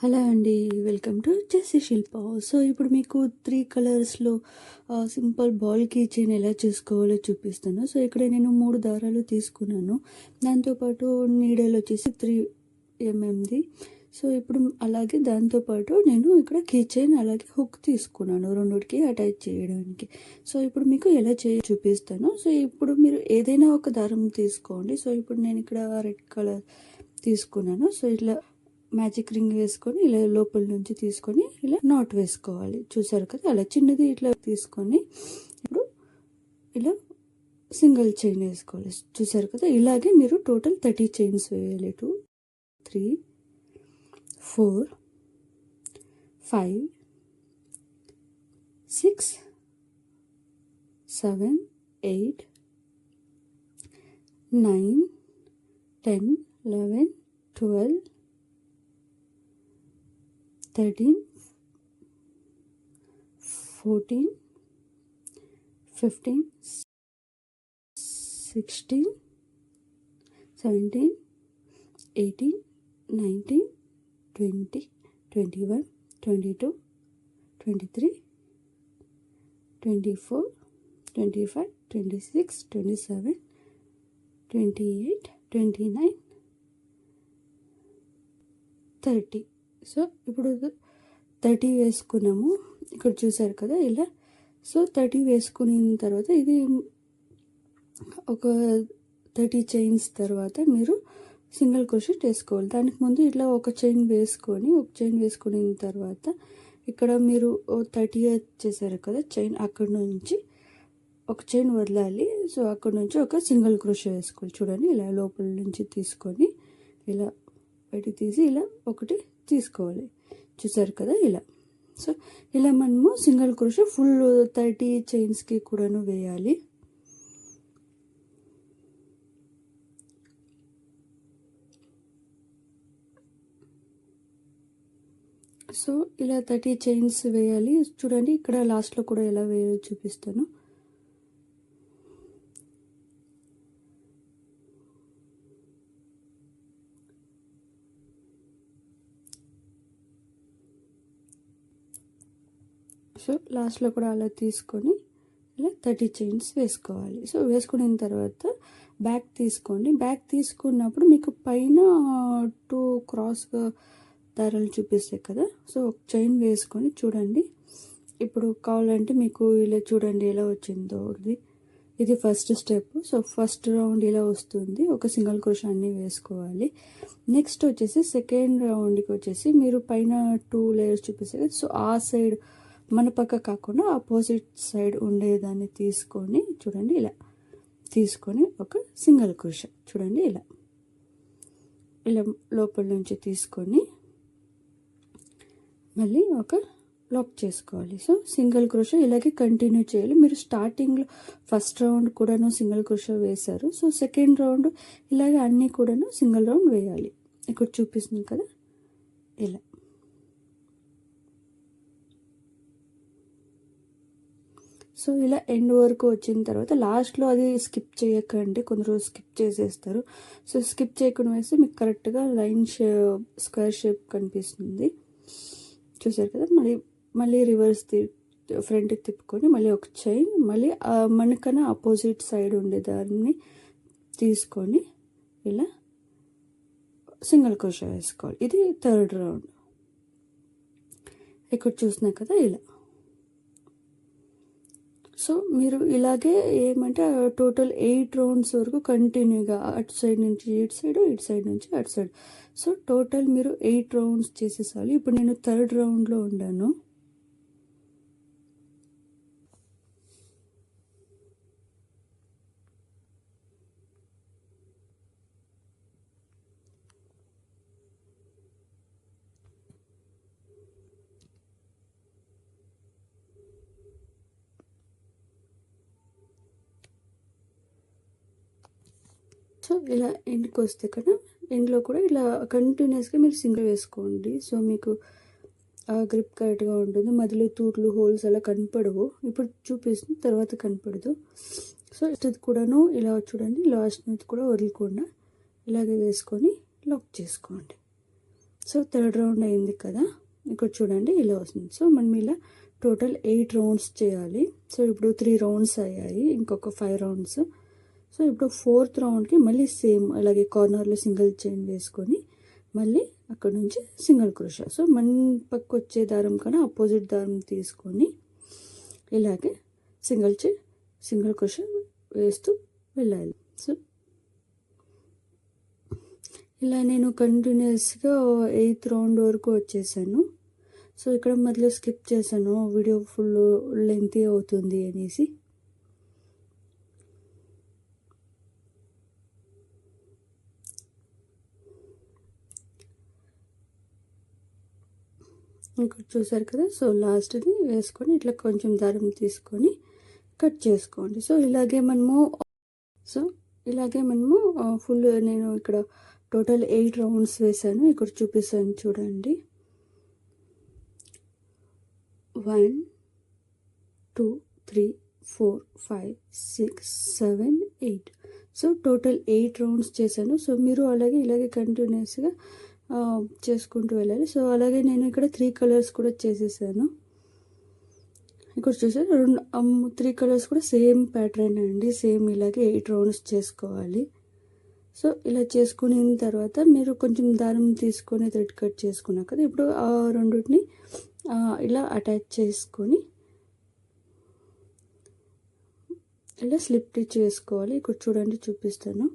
Hello అండి. Welcome to Jessie Shilpa. So ఇప్పుడు మీకు 3 కలర్స్‌లో సింపుల్ బాల్ కీ చైన్ ఎలా చేసుకోవాలో చూపిస్తాను. సో ఇక్కడ నేను 3 దారాలు తీసుకున్నాను. దాంతోపాటు నీడిల్ వచ్చేసి 3 ఎంఎంది. సో ఇప్పుడు అలాగే దాంతోపాటు నేను ఇక్కడ కీ చైన్ అలాగే హుక్ తీసుకున్నాను రెండిటికి అటాచ్ చేయడానికి. సో ఇప్పుడు మీకు ఎలా చూపిస్తాను. సో ఇప్పుడు మీరు ఏదైనా ఒక దారం తీసుకోండి. సో ఇప్పుడు నేను ఇక్కడ రెడ్ కలర్ తీసుకున్నాను. సో ఇట్లా మ్యాజిక్ రింగ్ వేసుకొని ఇలా లోపల నుంచి తీసుకొని ఇలా నాట్ వేసుకోవాలి. చూసారు కదా, అలా చిన్నది ఇట్లా తీసుకొని ఇప్పుడు ఇలా సింగిల్ చైన్ వేసుకోవాలి. చూసారు కదా, ఇలాగే మీరు టోటల్ 30 చైన్స్ వేయాలి. 2 3 4 5 6 7 8 9 10 11 12 13 14 15 16 17 18 19 20 21 22 23 24 25 26 27 28 29 30. సో ఇప్పుడు 30 వేసుకున్నాము. ఇక్కడ చూసారు కదా ఇలా. సో 30 వేసుకున్న తర్వాత ఇది ఒక 30 చైన్స్ తర్వాత మీరు సింగిల్ క్రోషెట్ వేసుకోవాలి. దానికి ముందు ఇట్లా ఒక చైన్ వేసుకున్న తర్వాత ఇక్కడ మీరు 30 చేశారు కదా చైన్, అక్కడ నుంచి ఒక చైన్ వదలాలి. సో అక్కడ నుంచి ఒక సింగిల్ క్రోషెట్ వేసుకోవాలి. చూడండి, ఇలా లోపల నుంచి తీసుకొని ఇలా బయటికి తీసి ఇలా ఒకటి తీసుకోవాలి. చూసారు కదా ఇలా. సో ఇలా మనము సింగిల్ క్రోషెట్ ఫుల్ 30 చైన్స్కి కూడాను వేయాలి. సో ఇలా 30 చైన్స్ వేయాలి. చూడండి, ఇక్కడ లాస్ట్లో కూడా ఎలా వేయాలో చూపిస్తాను. సో లాస్ట్లో కూడా అలా తీసుకొని ఇలా 30 చైన్స్ వేసుకోవాలి. సో వేసుకున్న తర్వాత బ్యాక్ తీసుకోండి. బ్యాక్ తీసుకున్నప్పుడు మీకు పైన 2 క్రాస్గా దారాలు చూపిస్తాయి కదా. సో ఒక చైన్ వేసుకొని చూడండి. ఇప్పుడు కావాలంటే మీకు ఇలా చూడండి ఎలా వచ్చిందో. ఇది first step. So first round ఇలా వస్తుంది. ఒక సింగిల్ క్రోషెట్ అన్నీ వేసుకోవాలి. నెక్స్ట్ వచ్చేసి సెకండ్ రౌండ్కి వచ్చేసి మీరు పైన 2 లేయర్స్ చూపిస్తారు. సో ఆ సైడ్ మన పక్క కాకుండా ఆపోజిట్ సైడ్ ఉండేదాన్ని తీసుకొని చూడండి ఇలా తీసుకొని ఒక సింగిల్ క్రోషెట్ చూడండి ఇలా లోపల నుంచి తీసుకొని మళ్ళీ ఒక లాక్ చేసుకోవాలి. సో సింగిల్ క్రోషెట్ ఇలాగే కంటిన్యూ చేయాలి. మీరు స్టార్టింగ్లో ఫస్ట్ రౌండ్ కూడాను సింగిల్ క్రోషెట్ వేశారు. సో సెకండ్ రౌండ్ ఇలాగే అన్నీ కూడాను సింగిల్ రౌండ్ వేయాలి. ఇక్కడ చూపిస్తుంది కదా ఇలా. సో ఇలా ఎండ్ వరకు వచ్చిన తర్వాత లాస్ట్లో అది స్కిప్ చేయకండి. కొందరు స్కిప్ చేసేస్తారు. సో స్కిప్ చేయకుండా వేస్తే మీకు కరెక్ట్గా లైన్ స్క్వేర్ షేప్ కనిపిస్తుంది. చూసారు కదా, మళ్ళీ రివర్స్ ఫ్రంట్కి తిప్పుకొని మళ్ళీ ఒక చైన్ మళ్ళీ మనకన్నా ఆపోజిట్ సైడ్ ఉండే దాన్ని తీసుకొని ఇలా సింగిల్ క్రోషెట్ వేసుకోవాలి. ఇది థర్డ్ రౌండ్. ఇక్కడ చూసినా కదా ఇలా. సో మీరు ఇలాగే ఏమంటే టోటల్ 8 రౌండ్స్ వరకు కంటిన్యూగా అటు సైడ్ నుంచి ఇటు సైడ్ నుంచి అటు సైడ్. సో టోటల్ మీరు 8 రౌండ్స్ చేసేసాలి. ఇప్పుడు నేను థర్డ్ రౌండ్లో ఉన్నాను. సో ఇలా ఎండ్కి వస్తే కదా, ఎండ్లో కూడా ఇలా కంటిన్యూస్గా మీరు సింగిల్ వేసుకోండి. సో మీకు గ్రిప్ కరెక్ట్గా ఉంటుంది. మధ్యలో తూట్లు హోల్స్ అలా కనపడవు. ఇప్పుడు చూపిస్తుంది, తర్వాత కనపడదు. సో ఇది కూడాను ఇలా చూడండి, లాస్ట్ నుంచి కూడా వదలకుండా ఇలాగే వేసుకొని లాక్ చేసుకోండి. సో థర్డ్ రౌండ్ అయింది కదా, ఇక్కడ చూడండి ఇలా వస్తుంది. సో మనం ఇలా టోటల్ 8 రౌండ్స్ చేయాలి. సో ఇప్పుడు 3 రౌండ్స్ అయ్యాయి, ఇంకొక 5 రౌండ్స్. సో ఇప్పుడు 4th రౌండ్కి మళ్ళీ సేమ్ అలాగే కార్నర్లో సింగిల్ చైన్ వేసుకొని మళ్ళీ అక్కడ నుంచి సింగిల్ క్రోషా. సో మన పక్క వచ్చే దారం కన్నా ఆపోజిట్ దారం తీసుకొని ఇలాగే సింగిల్ క్రోషా వేస్తూ వెళ్ళాలి. సో ఇలా నేను కంటిన్యూస్గా 8th రౌండ్ వరకు వచ్చేసాను. సో ఇక్కడ మధ్యలో స్కిప్ చేశాను, వీడియో ఫుల్ లెంతీ అవుతుంది అనేసి. ఇక్కడ చూసారు కదా. సో లాస్ట్ది వేసుకొని ఇట్లా కొంచెం దారం తీసుకొని కట్ చేసుకోండి. సో ఇలాగే మనము ఫుల్ నేను ఇక్కడ టోటల్ 8 రౌండ్స్ వేసాను. ఇక్కడ చూపిస్తాను చూడండి. 1 2 3 4 5 6 7 8. సో టోటల్ 8 రౌండ్స్ చేశాను. సో మీరు ఇలాగే కంటిన్యూస్గా చేసుకుంటూ వెళ్ళాలి. సో అలాగే నేను ఇక్కడ 3 కలర్స్ కూడా చేసేసాను. ఇక్కడ చూసారు 3 కలర్స్ కూడా సేమ్ ప్యాటర్న్ అండి. సేమ్ ఇలాగే 8 రౌండ్స్ చేసుకోవాలి. సో ఇలా చేసుకున్న తర్వాత మీరు కొంచెం దారం తీసుకొని థ్రెడ్ కట్ చేసుకున్నాక కదా, ఇప్పుడు ఆ రెండింటిని ఇలా అటాచ్ చేసుకొని ఇలా స్లిప్ స్టిచ్ వేసుకోవాలి. ఇక్కడ చూడండి చూపిస్తాను.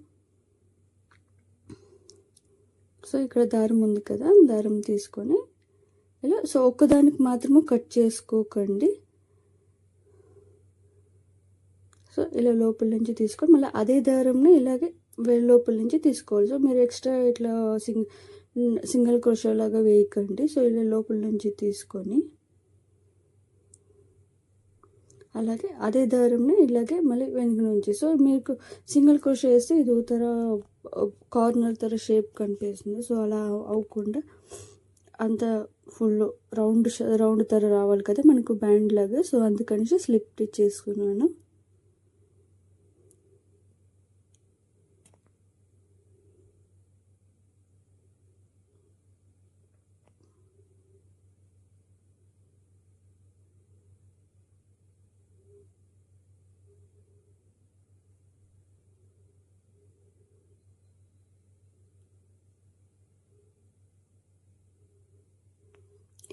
సో ఇక్కడ దారం ఉంది కదా, దారం తీసుకొని ఇలా సో ఒక్కదానికి మాత్రమే కట్ చేసుకోకండి. సో ఇలా లోపల నుంచి తీసుకొని మళ్ళీ అదే దారంని ఇలాగే లోపల నుంచి తీసుకోవాలి. సో మీరు ఎక్స్ట్రా ఇట్లా సింగిల్ క్రోషా లాగా వేయకండి. సో ఇలా లోపల నుంచి తీసుకొని అలాగే అదే దారంని ఇలాగే మళ్ళీ వెనుక నుంచి. సో మీకు సింగిల్ క్రోషా వేస్తే ఇది కార్నర్ తర షేప్ కనిపిస్తుంది. సో అలా అవ్వకుండా అంత ఫుల్ రౌండ్ తర రావాలి కదా మనకు బ్యాండ్ లాగా. సో అందుకని స్లిప్ స్టిచ్ చేసుకున్నాను.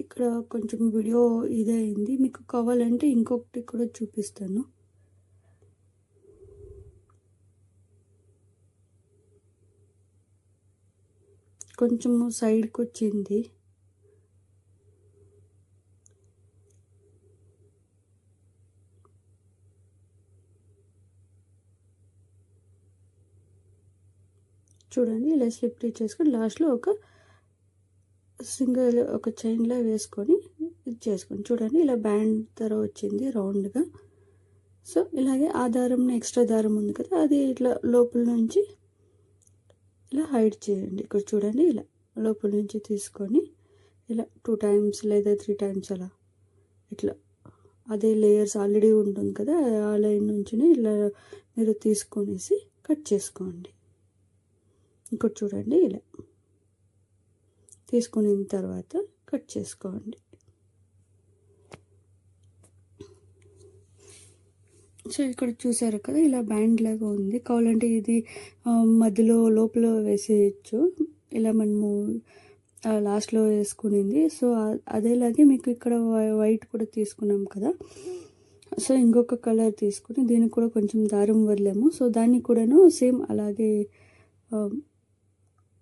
ఇక్కడ కొంచెం వీడియో ఇదైంది, మీకు కావాలంటే ఇంకొకటి కూడా చూపిస్తాను. కొంచెము సైడ్కి వచ్చింది. చూడండి ఇలా స్లిప్ స్టిచ్ చేసుకొని లాస్ట్లో ఒక చైన్లా వేసుకొని ఇది చేసుకోండి. చూడండి ఇలా బ్యాండ్ తర వచ్చింది రౌండ్గా. సో ఇలాగే ఆ దారం ఎక్స్ట్రా దారం ఉంది కదా, అది ఇట్లా లోపల నుంచి ఇలా హైడ్ చేయండి. ఇక్కడ చూడండి ఇలా లోపల నుంచి తీసుకొని ఇలా 2 times లేదా 3 times అలా ఇట్లా అదే లేయర్స్ ఆల్రెడీ ఉంటుంది కదా, ఆ లైన్ నుంచి ఇలా మీరు తీసుకొనేసి కట్ చేసుకోండి. ఇక్కడ చూడండి ఇలా తీసుకున్న తర్వాత కట్ చేసుకోండి. సో ఇక్కడ చూసారు కదా ఇలా బ్యాండ్ లాగా ఉంది. కావాలంటే ఇది మధ్యలో లోపల వేసేయచ్చు. ఇలా మనము లాస్ట్లో వేసుకునింది. సో అదేలాగే మీకు ఇక్కడ వైట్ కూడా తీసుకున్నాం కదా, సో ఇంకొక కలర్ తీసుకుని దీనికి కూడా కొంచెం దారం వదిలేము. సో దాన్ని కూడాను సేమ్ అలాగే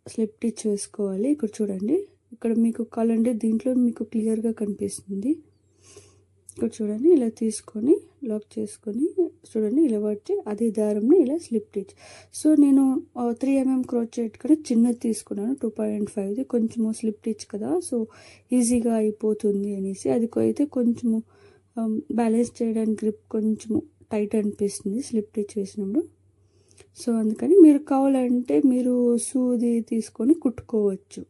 స్లిప్ స్టిచ్ వేసుకోవాలి. ఇక్కడ చూడండి, ఇక్కడ మీకు కావాలంటే దీంట్లో మీకు క్లియర్గా కనిపిస్తుంది. ఇక్కడ చూడండి ఇలా తీసుకొని లాక్ చేసుకొని చూడండి ఇలా పట్టి అదే దారంని ఇలా స్లిప్ స్టిచ్. సో నేను 3 mm క్రోచెట్ కూడా చిన్నది తీసుకున్నాను, 2.5ది. కొంచెము స్లిప్ స్టిచ్ కదా, సో ఈజీగా అయిపోతుంది అనేసి. అది అయితే కొంచెము బ్యాలెన్స్ చేయడానికి గ్రిప్ కొంచెము టైట్ అనిపిస్తుంది స్లిప్ స్టిచ్ వేసినప్పుడు. సో అందుకని మీరు కావాలంటే మీరు సూది తీసుకొని కుట్టుకోవచ్చు,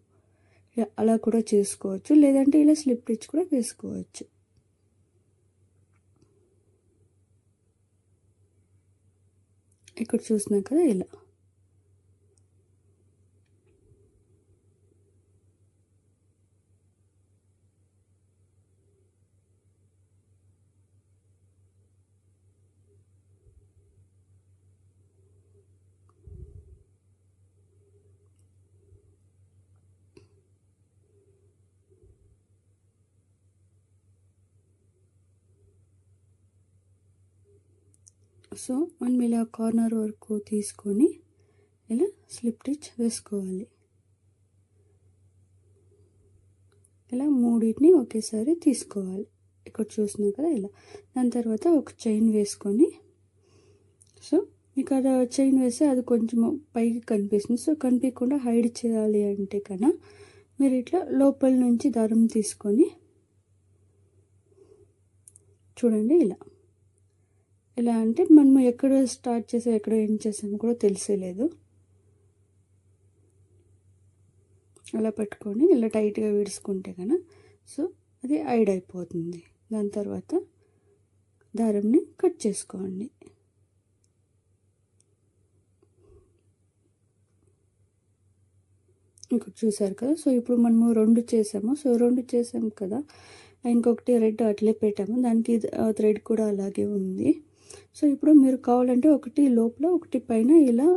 అలా కూడా చేసుకోవచ్చు. లేదంటే ఇలా స్లిప్ స్టిచ్ కూడా వేసుకోవచ్చు. ఇక్కడ చూసినా కదా ఇలా సో మనం ఇలా కార్నర్ వరకు తీసుకొని ఇలా స్లిప్ స్టిచ్ వేసుకోవాలి. ఇలా మూడింటిని ఒకేసారి తీసుకోవాలి. ఇక్కడ చూస్తున్నారు కదా ఇలా. దాని తర్వాత ఒక చైన్ వేసుకొని, సో మీకు అలా చైన్ వేస్తే అది కొంచెం పైకి కనిపిస్తుంది. సో కనిపించకుండా హైడ్ చేయాలి అంటే కన్నా మీరు ఇట్లా లోపల నుంచి దారం తీసుకొని చూడండి ఇలా. ఎలా అంటే మనము ఎక్కడ స్టార్ట్ చేసాం ఎక్కడ ఎండ్ చేసాము కూడా తెలిసేలేదు. అలా పట్టుకొని ఇలా టైట్గా విడుచుకుంటే కన్నా సో అది హైడ్ అయిపోతుంది. దాని తర్వాత దారంని కట్ చేసుకోండి. ఇంకొకటి చూసారు కదా. సో ఇప్పుడు మనము 2 చేసాము. సో 2 చేసాము కదా, ఇంకొకటి రెడ్ అట్లే పెట్టాము, దానికి థ్రెడ్ కూడా అలాగే ఉంది. సో ఇప్పుడు మీరు కావాలంటే ఒకటి లోపల ఒకటి పైన ఇలా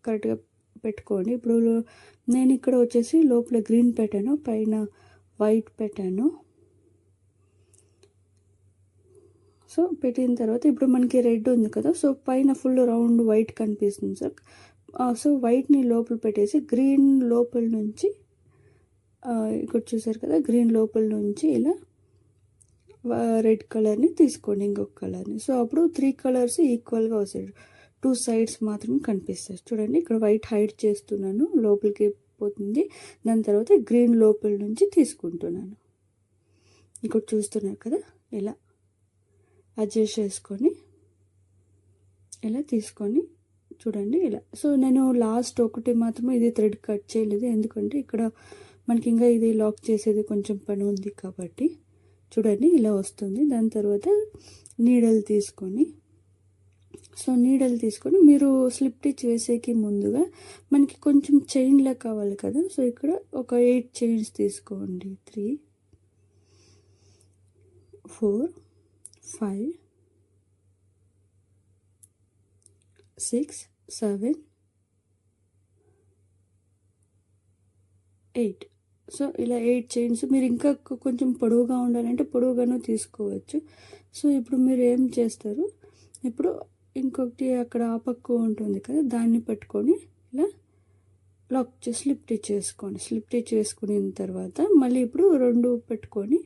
కరెక్ట్గా పెట్టుకోండి. ఇప్పుడు నేను ఇక్కడ వచ్చేసి లోపల గ్రీన్ పెట్టాను, పైన వైట్ పెట్టాను. సో పెట్టిన తర్వాత ఇప్పుడు మనకి రెడ్ ఉంది కదా, సో పైన ఫుల్ రౌండ్ వైట్ కనిపిస్తుంది సార్. సో వైట్ని లోపల పెట్టేసి గ్రీన్ లోపల నుంచి ఇక్కడ చూసారు కదా, గ్రీన్ లోపల నుంచి ఇలా రెడ్ కలర్ని తీసుకోండి, ఇంకొక కలర్ని. సో అప్పుడు 3 కలర్స్ ఈక్వల్గా వస్తాయి, 2 సైడ్స్ మాత్రం కనిపిస్తాయి. చూడండి ఇక్కడ వైట్ హైడ్ చేస్తున్నాను, లోపలికి పోతుంది. దాని తర్వాత గ్రీన్ లోపల నుంచి తీసుకుంటున్నాను. ఇక్కడ చూస్తున్నారు కదా, ఇలా అడ్జస్ట్ చేసుకొని ఇలా తీసుకొని చూడండి ఇలా. సో నేను లాస్ట్ ఒకటి మాత్రమే ఇది థ్రెడ్ కట్ చేయలేదు, ఎందుకంటే ఇక్కడ మనకి ఇంకా ఇది లాక్ చేసేది కొంచెం పని ఉంది కాబట్టి. చూడండి ఇలా వస్తుంది. దాని తర్వాత నీడల్ తీసుకొని, సో నీడల్ తీసుకొని మీరు స్లిప్ స్టిచ్ వేసేకి ముందుగా మనకి కొంచెం చైన్లా కావాలి కదా, సో ఇక్కడ ఒక 8 చైన్స్ తీసుకోండి. 3 4 5 6 7 8. సో ఇలా 8 చైన్స్. మీరు ఇంకా కొంచెం పొడవుగా ఉండాలంటే పొడవుగాను తీసుకోవచ్చు. సో ఇప్పుడు మీరు ఏం చేస్తారు, ఇప్పుడు ఇంకొకటి అక్కడ ఆ పక్క ఉంటుంది కదా, దాన్ని పట్టుకొని ఇలా లాక్ చేసి స్లిప్ స్టిచ్ చేసుకోండి. స్లిప్ స్టిచ్ వేసుకున్న తర్వాత మళ్ళీ ఇప్పుడు 2 పెట్టుకొని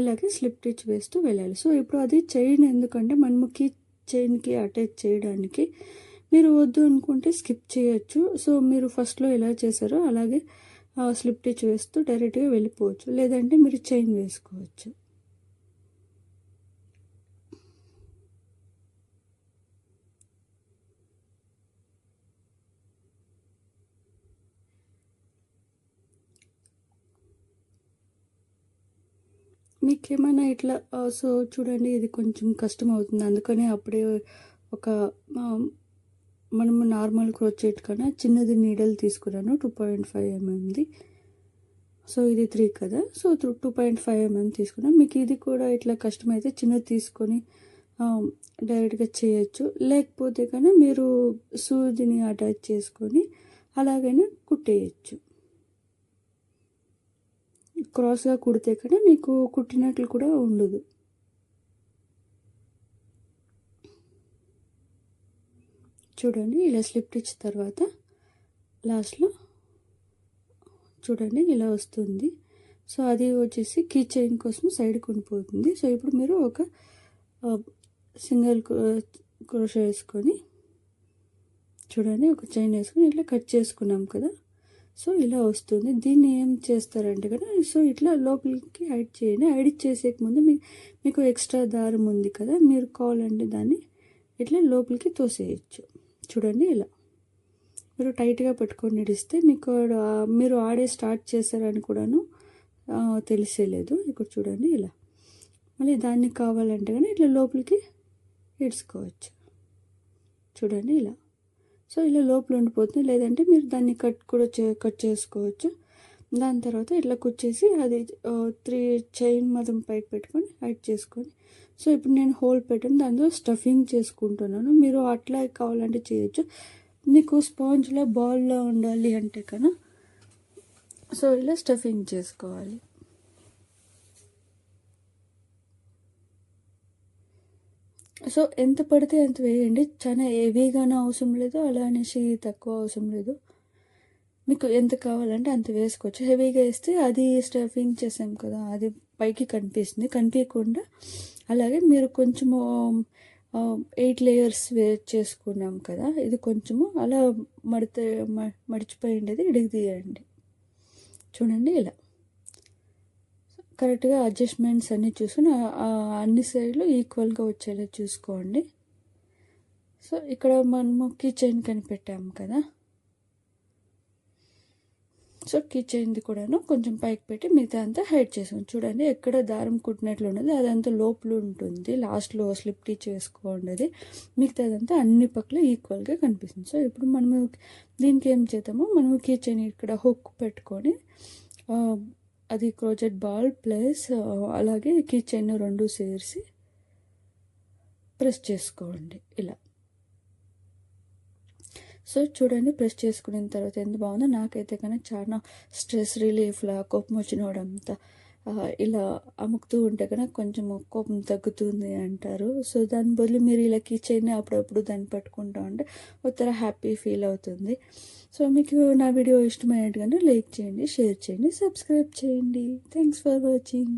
ఇలాగే స్లిప్ స్టిచ్ వేస్తూ వెళ్ళాలి. సో ఇప్పుడు అది చైన్, ఎందుకంటే మనకి చైన్కి అటాచ్ చేయడానికి. మీరు వద్దు అనుకుంటే స్కిప్ చేయొచ్చు. సో మీరు ఫస్ట్లో ఎలా చేశారో అలాగే స్లిప్ స్టిచ్ వేస్తూ డైరెక్ట్గా వెళ్ళిపోవచ్చు, లేదంటే మీరు చైన్ వేసుకోవచ్చు. మీకేమైనా ఇట్లా సో చూడండి ఇది కొంచెం కష్టం అవుతుంది, అందుకనే అప్పుడే ఒక మనము నార్మల్ క్రోచెట్ కన్నా చిన్నది నీడల్ తీసుకున్నాను, 2.5 mm. సో ఇది 3 కదా, సో 2.5 mm తీసుకున్నాను. మీకు ఇది కూడా ఇట్లా కష్టమైతే చిన్నది తీసుకొని డైరెక్ట్గా చేయొచ్చు, లేకపోతే కన్నా మీరు సూదిని అటాచ్ చేసుకొని అలాగైనా కుట్టేయచ్చు. క్రాస్గా కుడితే కన్నా మీకు కుట్టినట్లు కూడా ఉండదు. చూడండి ఇలా స్లిప్ స్టిచ్ తర్వాత లాస్ట్లో చూడండి ఇలా వస్తుంది. సో అది వచ్చేసి కీ చైన్ కోసం సైడ్కి ఉండిపోతుంది. సో ఇప్పుడు మీరు ఒక సింగిల్ క్రోషే వేసుకొని చూడండి ఒక చైన్ వేసుకొని ఇట్లా కట్ చేసుకున్నాం కదా, సో ఇలా వస్తుంది. దీన్ని ఏం చేస్తారంటే కదా, సో ఇట్లా లోపలికి హైడ్ చేయండి. హైడ్ చేసేక ముందు మీకు ఎక్స్ట్రా దారం ఉంది కదా, మీరు కావాలంటే దాన్ని ఇట్లా లోపలికి తోసేయచ్చు. చూడండి ఇలా మీరు టైట్గా పెట్టుకొని నడిస్తే మీకు మీరు ఆడే స్టార్ట్ చేశారని కూడాను తెలిసేలేదు. ఇక్కడ చూడండి ఇలా. మళ్ళీ దాన్ని కావాలంటే కానీ ఇట్లా లోపలికి ఇడ్చుకోవచ్చు. చూడండి ఇలా. సో ఇలా లోపల ఉండిపోతుంది, లేదంటే మీరు దాన్ని కట్ చేసుకోవచ్చు. దాని తర్వాత ఇట్లా కుచ్చేసి అది 3 చైన్ మాత్రం పైకి పెట్టుకొని హైట్ చేసుకొని, సో ఇప్పుడు నేను హోల్ పెట్టాను, దాంతో స్టఫింగ్ చేసుకుంటున్నాను. మీరు అట్లా కావాలంటే చేయొచ్చు. మీకు స్పాంజ్లో బాల్లో ఉండాలి అంటే కన్నా సో ఇలా స్టఫింగ్ చేసుకోవాలి. సో ఎంత పడితే అంత వేయండి. చాలా హెవీగాను అవసరం లేదు, అలా అనేసి తక్కువ అవసరం లేదు. మీకు ఎంత కావాలంటే అంత వేసుకోవచ్చు. హెవీగా వేస్తే అది స్టఫింగ్ చేసాం కదా, అది పైకి కనిపిస్తుంది. కనిపించకుండా అలాగే మీరు కొంచెము 8 లేయర్స్ చేసుకున్నాం కదా, ఇది కొంచెము అలా మడితే మడిచిపోయి ఉండేది ఇడికి తీయండి. చూడండి ఇలా కరెక్ట్గా అడ్జస్ట్మెంట్స్ అన్నీ చూసుకుని అన్ని సైడ్లు ఈక్వల్గా వచ్చేలా చూసుకోండి. సో ఇక్కడ మనము కీ చైన్ కనిపెట్టాము కదా, సో కీ చైన్ది కూడాను కొంచెం పైకి పెట్టి మిగతా అంతా హైడ్ చేసాం. చూడండి ఎక్కడ దారం కుట్టినట్లు ఉన్నది అదంతా లోపల ఉంటుంది, లాస్ట్లో స్లిప్ టీచ్ వేసుకోండి. మిగతా అదంతా అన్ని పక్కల ఈక్వల్గా కనిపిస్తుంది. సో ఇప్పుడు మనము దీనికి ఏం చేద్దాము, మనము కీ చైన్ ఇక్కడ హుక్ పెట్టుకొని అది క్రోచెట్ బాల్ ప్లస్ అలాగే కీ చైన్ రెండు చేర్చి ప్రెస్ చేసుకోండి ఇలా. సో చూడండి ప్రెస్ చేసుకున్న తర్వాత ఎంత బాగుందో. నాకైతే కానీ చాలా స్ట్రెస్ రిలీఫ్లా కోపం వచ్చినోడంతా ఇలా అముకుతూ ఉంటే కనుక కొంచెం కోపం తగ్గుతుంది అంటారు. సో దాని బదులు మీరు ఇలా కీ చైన్ అప్పుడప్పుడు దాన్ని పట్టుకుంటా ఉంటే ఒక హ్యాపీ ఫీల్ అవుతుంది. సో మీకు నా వీడియో ఇష్టమైనట్టుగానే లైక్ చేయండి, షేర్ చేయండి, సబ్స్క్రైబ్ చేయండి. Thanks for watching.